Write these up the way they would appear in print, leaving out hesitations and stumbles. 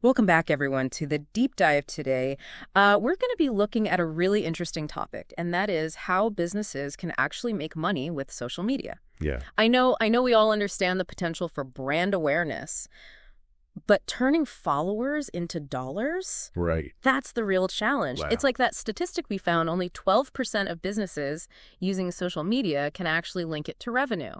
Welcome back, everyone, to the deep dive today. We're going to be looking at a really interesting topic, and that is how businesses can actually make money with social media. Yeah. I know we all understand the potential for brand awareness, but turning followers into dollars? Right. That's the real challenge. Wow. It's like that statistic we found, only 12% of businesses using social media can actually link it to revenue.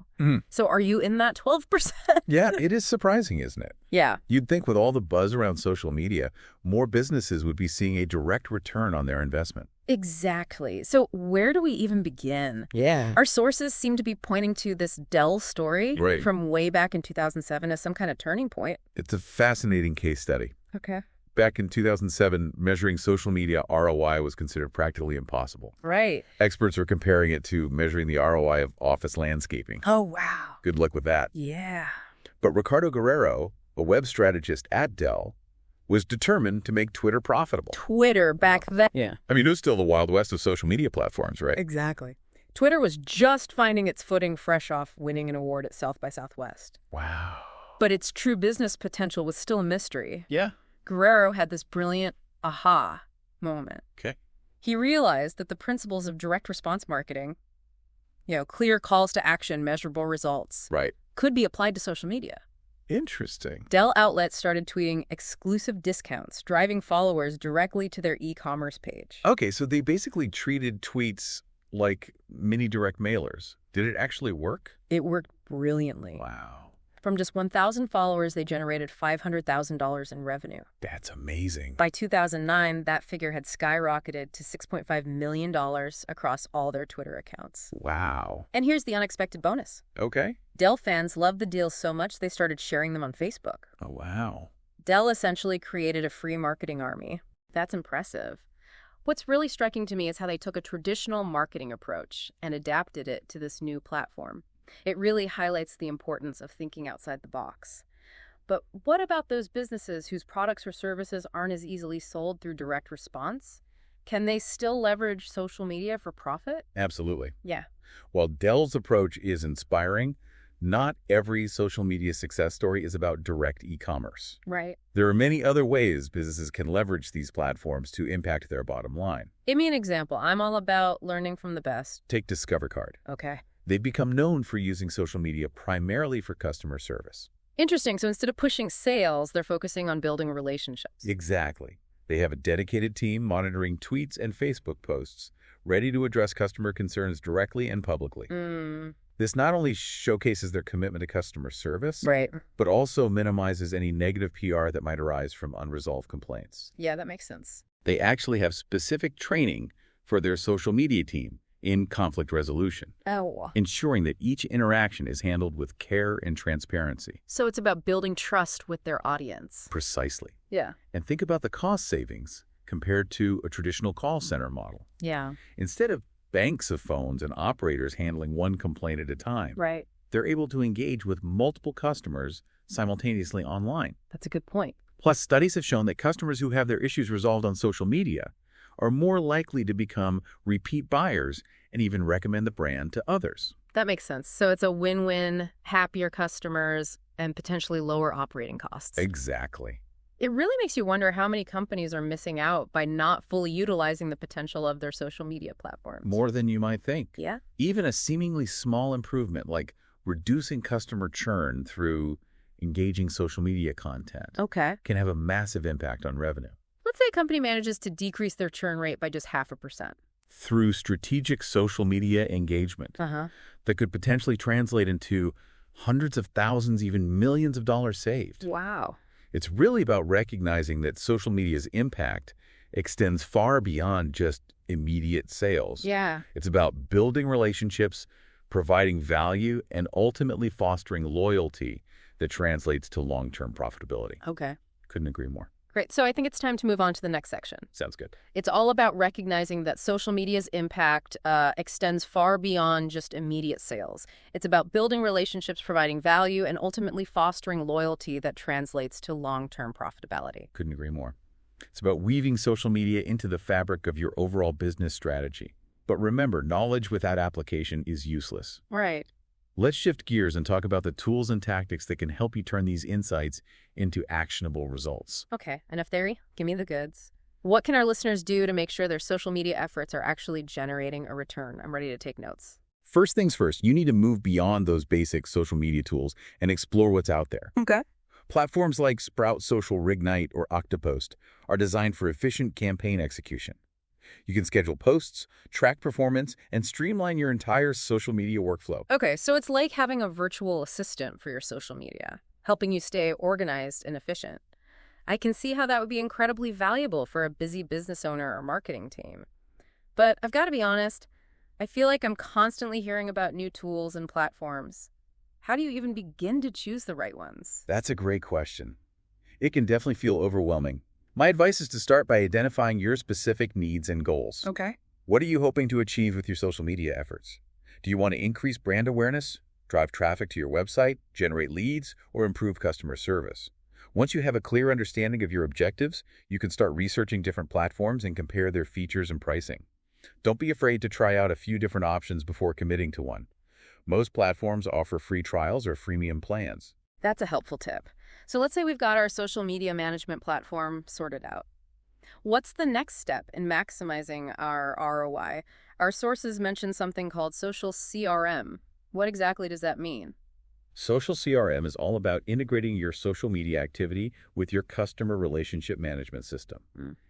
So are you in that 12%? Yeah, it is surprising, isn't it? Yeah. You'd think with all the buzz around social media, more businesses would be seeing a direct return on their investment. Exactly. So where do we even begin? Yeah. Our sources seem to be pointing to this Dell story Right. from way back in 2007 as some kind of turning point. It's a fascinating case study. Okay. Back in 2007, measuring social media ROI was considered practically impossible. Right. Experts are comparing it to measuring the ROI of office landscaping. Oh, wow. Good luck with that. Yeah. But Ricardo Guerrero, a web strategist at Dell, was determined to make Twitter profitable. Twitter back then. Yeah. I mean, it was still the Wild West of social media platforms, right? Exactly. Twitter was just finding its footing fresh off winning an award at South by Southwest. Wow. But its true business potential was still a mystery. Yeah. Guerrero had this brilliant aha moment. Okay. He realized that the principles of direct response marketing, clear calls to action, measurable results, Right. could be applied to social media. Interesting. Dell outlets started tweeting exclusive discounts, driving followers directly to their e-commerce page. Okay, so they basically treated tweets like mini direct mailers. Did it actually work? It worked brilliantly. Wow. From just 1,000 followers, they generated $500,000 in revenue. That's amazing. By 2009, that figure had skyrocketed to $6.5 million across all their Twitter accounts. Wow. And here's the unexpected bonus. Okay. Dell fans loved the deals so much they started sharing them on Facebook. Oh, wow. Dell essentially created a free marketing army. That's impressive. What's really striking to me is how they took a traditional marketing approach and adapted it to this new platform. It really highlights the importance of thinking outside the box. But what about those businesses whose products or services aren't as easily sold through direct response? Can they still leverage social media for profit? Absolutely. Yeah. While Dell's approach is inspiring, not every social media success story is about direct e-commerce. Right. There are many other ways businesses can leverage these platforms to impact their bottom line. Give me an example. I'm all about learning from the best. Take Discover Card. Okay. They've become known for using social media primarily for customer service. Interesting. So instead of pushing sales, they're focusing on building relationships. Exactly. They have a dedicated team monitoring tweets and Facebook posts, ready to address customer concerns directly and publicly. This not only showcases their commitment to customer service, Right. but also minimizes any negative PR that might arise from unresolved complaints. Yeah, that makes sense. They actually have specific training for their social media team in conflict resolution, Oh. ensuring that each interaction is handled with care and transparency. So it's about building trust with their audience. Precisely. Yeah. And think about the cost savings compared to a traditional call center model. Yeah. Instead of banks of phones and operators handling one complaint at a time, Right. they're able to engage with multiple customers simultaneously online. That's a good point. Plus, studies have shown that customers who have their issues resolved on social media are more likely to become repeat buyers and even recommend the brand to others. That makes sense. So it's a win-win, happier customers, and potentially lower operating costs. Exactly. It really makes you wonder how many companies are missing out by not fully utilizing the potential of their social media platforms. More than you might think. Yeah? Even a seemingly small improvement like reducing customer churn through engaging social media content Okay. can have a massive impact on revenue. Let's say a company manages to decrease their churn rate by just 0.5%. Through strategic social media engagement that could potentially translate into hundreds of thousands, even millions of dollars saved. Wow. It's really about recognizing that social media's impact extends far beyond just immediate sales. Yeah. It's about building relationships, providing value, and ultimately fostering loyalty that translates to long-term profitability. Okay. Couldn't agree more. Great. So I think it's time to move on to the next section. Sounds good. It's all about recognizing that social media's impact extends far beyond just immediate sales. It's about building relationships, providing value, and ultimately fostering loyalty that translates to long-term profitability. Couldn't agree more. It's about weaving social media into the fabric of your overall business strategy. But remember, knowledge without application is useless. Right. Let's shift gears and talk about the tools and tactics that can help you turn these insights into actionable results. Okay, enough theory. Give me the goods. What can our listeners do to make sure their social media efforts are actually generating a return? I'm ready to take notes. First things first, you need to move beyond those basic social media tools and explore what's out there. Okay. Platforms like Sprout Social, Rignite, or Octopost are designed for efficient campaign execution. You can schedule posts, track performance, and streamline your entire social media workflow. Okay, so it's like having a virtual assistant for your social media, helping you stay organized and efficient. I can see how that would be incredibly valuable for a busy business owner or marketing team. But I've got to be honest, I feel like I'm constantly hearing about new tools and platforms. How do you even begin to choose the right ones? That's a great question. It can definitely feel overwhelming. My advice is to start by identifying your specific needs and goals. Okay. What are you hoping to achieve with your social media efforts? Do you want to increase brand awareness, drive traffic to your website, generate leads, or improve customer service? Once you have a clear understanding of your objectives, you can start researching different platforms and compare their features and pricing. Don't be afraid to try out a few different options before committing to one. Most platforms offer free trials or freemium plans. That's a helpful tip. So let's say we've got our social media management platform sorted out. What's the next step in maximizing our ROI? Our sources mention something called social CRM. What exactly does that mean? Social CRM is all about integrating your social media activity with your customer relationship management system.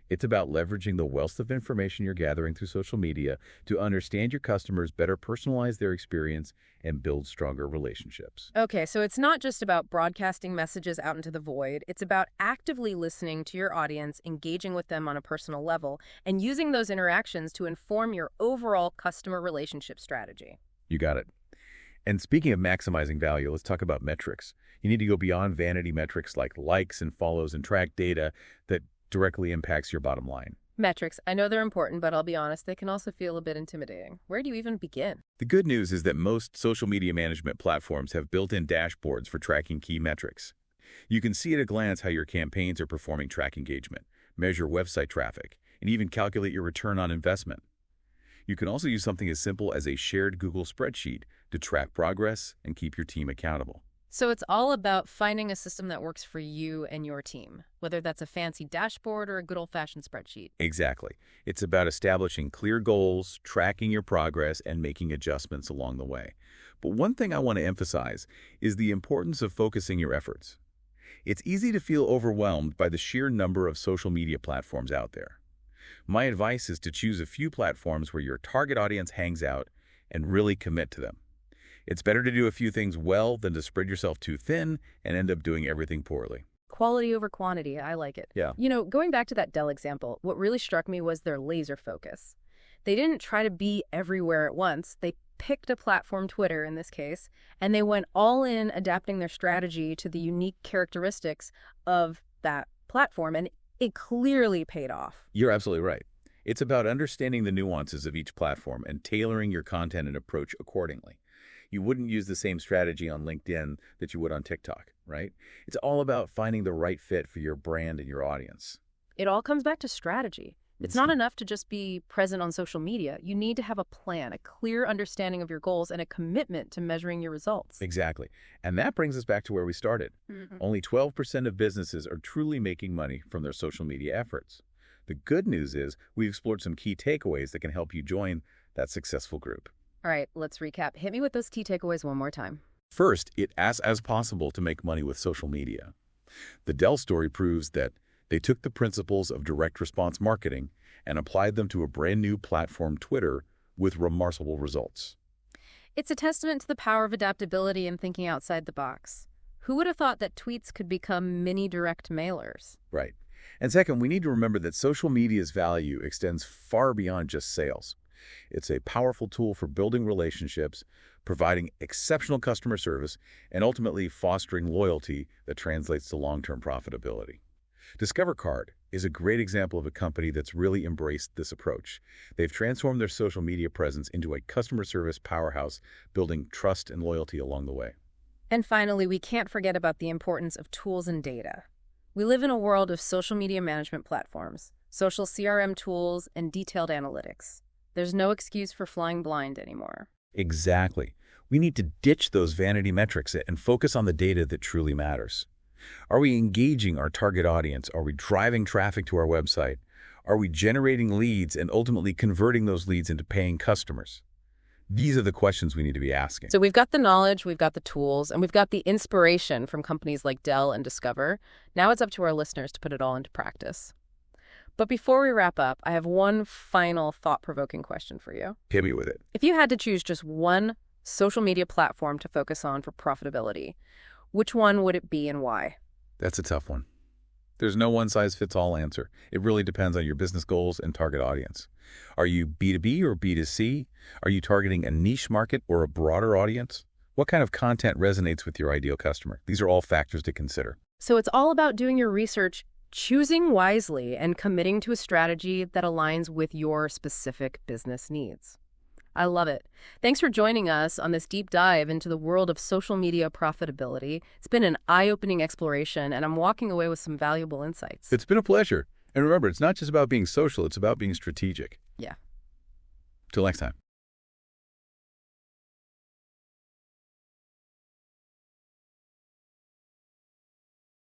It's about leveraging the wealth of information you're gathering through social media to understand your customers, better personalize their experience, and build stronger relationships. Okay, so it's not just about broadcasting messages out into the void. It's about actively listening to your audience, engaging with them on a personal level, and using those interactions to inform your overall customer relationship strategy. You got it. And speaking of maximizing value, let's talk about metrics. You need to go beyond vanity metrics like likes and follows and track data that directly impacts your bottom line. Metrics, I know they're important, but I'll be honest, they can also feel a bit intimidating. Where do you even begin? The good news is that most social media management platforms have built-in dashboards for tracking key metrics. You can see at a glance how your campaigns are performing, track engagement, measure website traffic, and even calculate your return on investment. You can also use something as simple as a shared Google spreadsheet to track progress and keep your team accountable. So it's all about finding a system that works for you and your team, whether that's a fancy dashboard or a good old-fashioned spreadsheet. Exactly. It's about establishing clear goals, tracking your progress, and making adjustments along the way. But one thing I want to emphasize is the importance of focusing your efforts. It's easy to feel overwhelmed by the sheer number of social media platforms out there. My advice is to choose a few platforms where your target audience hangs out and really commit to them. It's better to do a few things well than to spread yourself too thin and end up doing everything poorly. Quality over quantity, I like it. Yeah. You know, going back to that Dell example, what really struck me was their laser focus. They didn't try to be everywhere at once. They picked a platform, Twitter in this case, and they went all in adapting their strategy to the unique characteristics of that platform, and it clearly paid off. You're absolutely right. It's about understanding the nuances of each platform and tailoring your content and approach accordingly. You wouldn't use the same strategy on LinkedIn that you would on TikTok, right? It's all about finding the right fit for your brand and your audience. It all comes back to strategy. It's not enough to just be present on social media. You need to have a plan, a clear understanding of your goals, and a commitment to measuring your results. Exactly. And that brings us back to where we started. Only 12% of businesses are truly making money from their social media efforts. The good news is we've explored some key takeaways that can help you join that successful group. All right, let's recap. Hit me with those key takeaways one more time. First, it's as possible to make money with social media. The Dell story proves that they took the principles of direct response marketing and applied them to a brand new platform, Twitter, with remarkable results. It's a testament to the power of adaptability and thinking outside the box. Who would have thought that tweets could become mini direct mailers? Right. And second, we need to remember that social media's value extends far beyond just sales. It's a powerful tool for building relationships, providing exceptional customer service, and ultimately fostering loyalty that translates to long-term profitability. Discover Card is a great example of a company that's really embraced this approach. They've transformed their social media presence into a customer service powerhouse, building trust and loyalty along the way. And finally, we can't forget about the importance of tools and data. We live in a world of social media management platforms, social CRM tools, and detailed analytics. There's no excuse for flying blind anymore. Exactly. We need to ditch those vanity metrics and focus on the data that truly matters. Are we engaging our target audience? Are we driving traffic to our website? Are we generating leads and ultimately converting those leads into paying customers? These are the questions we need to be asking. So we've got the knowledge, we've got the tools, and we've got the inspiration from companies like Dell and Discover. Now it's up to our listeners to put it all into practice. But before we wrap up, I have one final thought-provoking question for you. Hit me with it. If you had to choose just one social media platform to focus on for profitability, which one would it be and why? That's a tough one. There's no one-size-fits-all answer. It really depends on your business goals and target audience. Are you B2B or B2C? Are you targeting a niche market or a broader audience? What kind of content resonates with your ideal customer? These are all factors to consider. So it's all about doing your research, choosing wisely, and committing to a strategy that aligns with your specific business needs. I love it. Thanks for joining us on this deep dive into the world of social media profitability. It's been an eye-opening exploration, and I'm walking away with some valuable insights. It's been a pleasure. And remember, it's not just about being social, it's about being strategic. Yeah. Till next time.